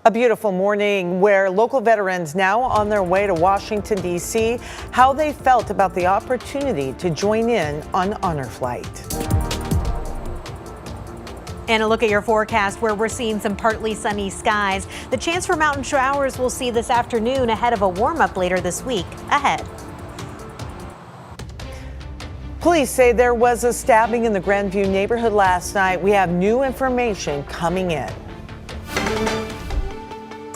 A beautiful morning where local veterans now on their way to Washington, D.C., how they felt about the opportunity to join in on honor flight. And a look at your forecast where we're seeing some partly sunny skies. The chance for mountain showers we'll see this afternoon ahead of a warm up later this week ahead. Police say there was a stabbing in the Grandview neighborhood last night. We have new information coming in.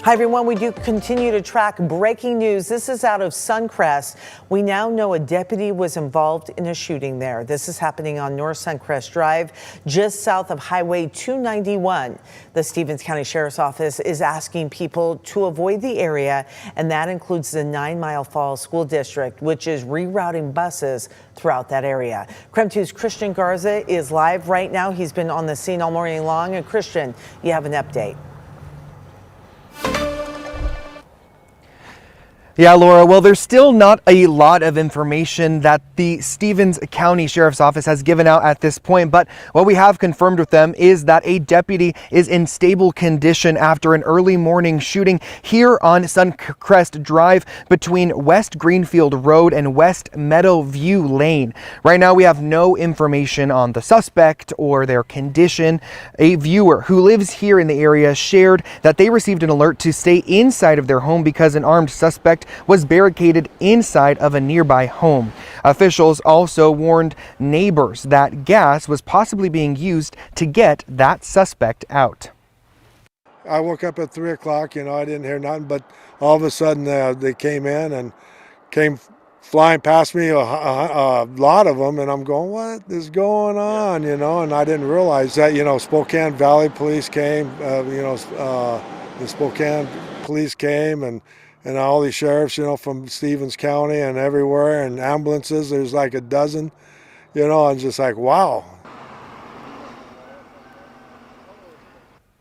Hi, everyone. We do continue to track breaking news. This is out of Suncrest. We now know a deputy was involved in a shooting there. This is happening on North Suncrest Drive, just south of Highway 291. The Stevens County Sheriff's Office is asking people to avoid the area, and that includes the 9 Mile Falls School District, which is rerouting buses throughout that area. KREM 2's Christian Garza is live right now. He's been on the scene all morning long. And Christian, you have an update. Yeah, Laura, well, there's still not a lot of information that the Stevens County Sheriff's Office has given out at this point, but what we have confirmed with them is that a deputy is in stable condition after an early morning shooting here on Suncrest Drive between West Greenfield Road and West Meadowview Lane. Right now, we have no information on the suspect or their condition. A viewer who lives here in the area shared that they received an alert to stay inside of their home because an armed suspect was barricaded inside of a nearby home. Officials also warned neighbors that gas was possibly being used to get that suspect out. I woke up at 3 o'clock, I didn't hear nothing, but all of a sudden they came in and came flying past me, a lot of them, and I'm going, what is going on, and I didn't realize that, Spokane Valley Police came, the Spokane Police came, and all these sheriffs, from Stevens County and everywhere, and ambulances, there's like a dozen, and just like, wow.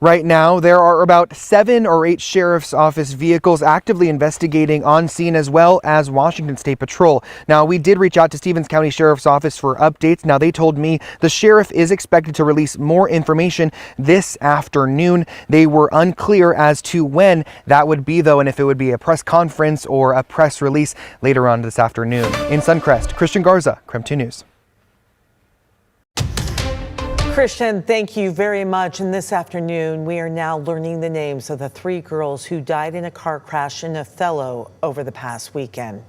Right now, there are about 7 or 8 sheriff's office vehicles actively investigating on scene, as well as Washington State Patrol. Now, we did reach out to Stevens County Sheriff's Office for updates. Now, they told me the sheriff is expected to release more information this afternoon. They were unclear as to when that would be, though, and if it would be a press conference or a press release later on this afternoon. In Suncrest, Christian Garza, KREM 2 News. Christian, thank you very much. And this afternoon, we are now learning the names of the 3 girls who died in a car crash in Othello over the past weekend.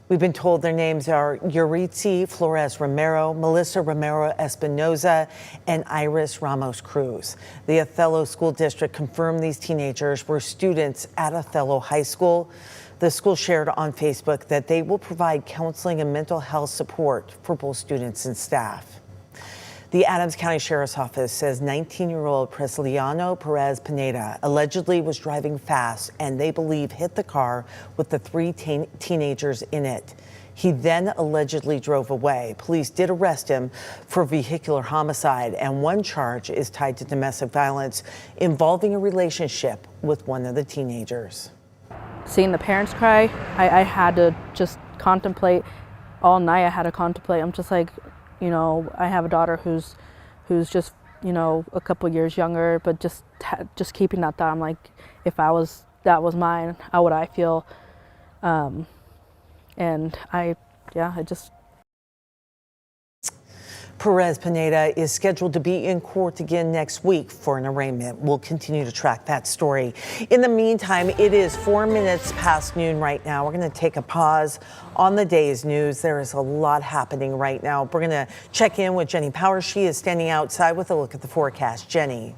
We've been told their names are Yuritsi Flores Romero, Melissa Romero Espinoza, and Iris Ramos Cruz. The Othello School District confirmed these teenagers were students at Othello High School. The school shared on Facebook that they will provide counseling and mental health support for both students and staff. The Adams County Sheriff's Office says 19-year-old Presliano Perez Pineda allegedly was driving fast and they believe hit the car with the 3 teenagers in it. He then allegedly drove away. Police did arrest him for vehicular homicide, and one charge is tied to domestic violence involving a relationship with one of the teenagers. Seeing the parents cry, I had to just contemplate all night. I had to contemplate. I'm just like, I have a daughter who's just, a couple years younger, but just keeping that thought, I'm like, if that was mine, how would I feel? And I just. Perez Pineda is scheduled to be in court again next week for an arraignment. We'll continue to track that story. In the meantime, it is 4 minutes past noon right now. We're going to take a pause on the day's news. There is a lot happening right now. We're going to check in with Jenny Powers. She is standing outside with a look at the forecast. Jenny.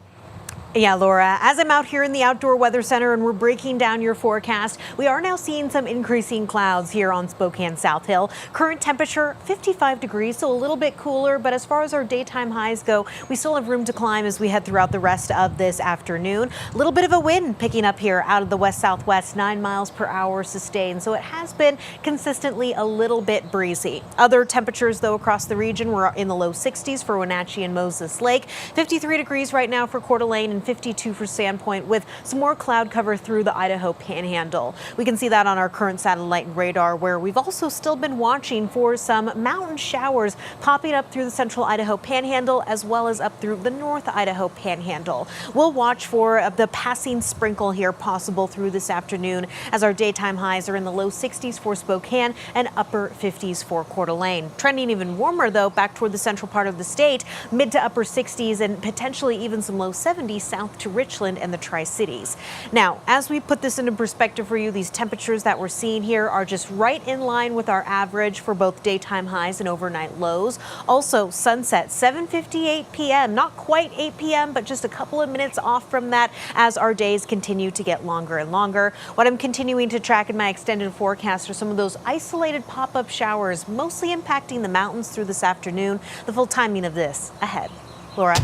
Yeah, Laura, as I'm out here in the Outdoor Weather Center and we're breaking down your forecast, we are now seeing some increasing clouds here on Spokane South Hill. Current temperature 55 degrees, so a little bit cooler, but as far as our daytime highs go, we still have room to climb as we head throughout the rest of this afternoon. A little bit of a wind picking up here out of the west-southwest, 9 miles per hour sustained, so it has been consistently a little bit breezy. Other temperatures, though, across the region were in the low 60s for Wenatchee and Moses Lake, 53 degrees right now for Coeur d'Alene and and 52 for Sandpoint, with some more cloud cover through the Idaho Panhandle. We can see that on our current satellite and radar, where we've also still been watching for some mountain showers popping up through the central Idaho Panhandle as well as up through the North Idaho Panhandle. We'll watch for the passing sprinkle here possible through this afternoon, as our daytime highs are in the low 60s for Spokane and upper 50s for Coeur d'Alene. Trending even warmer, though, back toward the central part of the state, mid to upper 60s and potentially even some low 70s south to Richland and the Tri-Cities. Now, as we put this into perspective for you, these temperatures that we're seeing here are just right in line with our average for both daytime highs and overnight lows. Also, sunset 7:58 p.m. Not quite 8 p.m., but just a couple of minutes off from that as our days continue to get longer and longer. What I'm continuing to track in my extended forecast are some of those isolated pop-up showers, mostly impacting the mountains through this afternoon. The full timing of this ahead. Laura.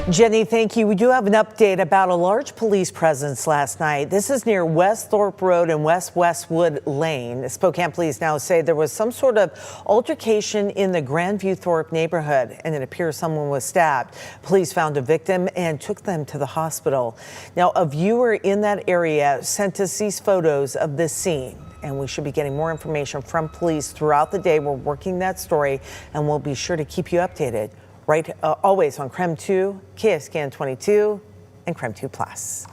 Jenny, thank you. We do have an update about a large police presence last night. This is near West Thorpe Road and West Westwood Lane. Spokane police now say there was some sort of altercation in the Grandview Thorpe neighborhood, and it appears someone was stabbed. Police found a victim and took them to the hospital. Now, a viewer in that area sent us these photos of this scene, and we should be getting more information from police throughout the day. We're working that story, and we'll be sure to keep you updated. Right, always on KREM 2, KSCAN 22, and KREM 2 Plus.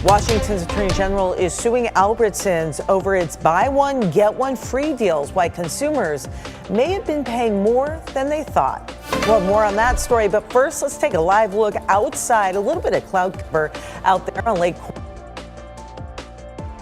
Washington's Attorney General is suing Albertsons over its buy one, get one free deals, why consumers may have been paying more than they thought. We'll have more on that story, but first, let's take a live look outside. A little bit of cloud cover out there on Lake